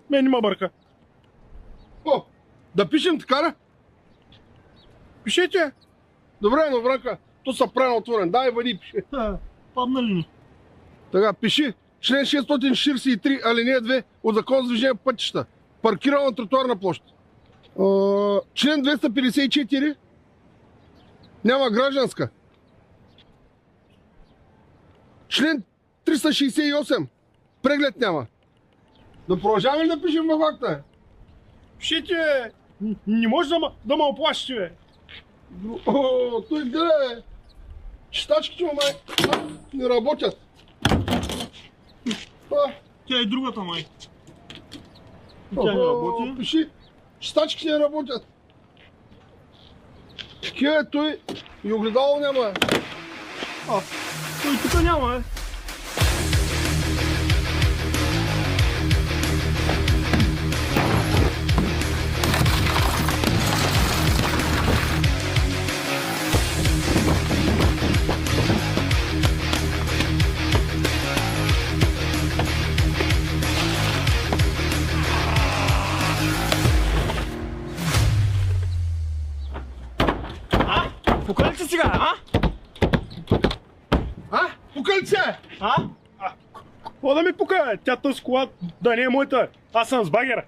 Мен не ме бърка. О, да пишем така, ли? Пишете. Добре, но Вранка, то са правилно отворен. Дай, вади и пиши. Паднали ни. Така, пиши. Член 643, алинея 2 от Закон за движение по пътища. Паркирана тротуарна площ. Член 254. Няма гражданска. Член 368. Преглед няма. Да продължаваме ли да пишем във акта? Пишете. Не може да ме оплашите, бе. О, той гледа, бе. Читачките му не работят. Тя е другата, май. Тя не работи. Пиши. Читачките не работят. Такива той и огледало няма. Той тук няма, бе. Покажи се сега, а? Покълце! Какво да ми пука? Тя тази кола да не е моята. Аз съм с багера.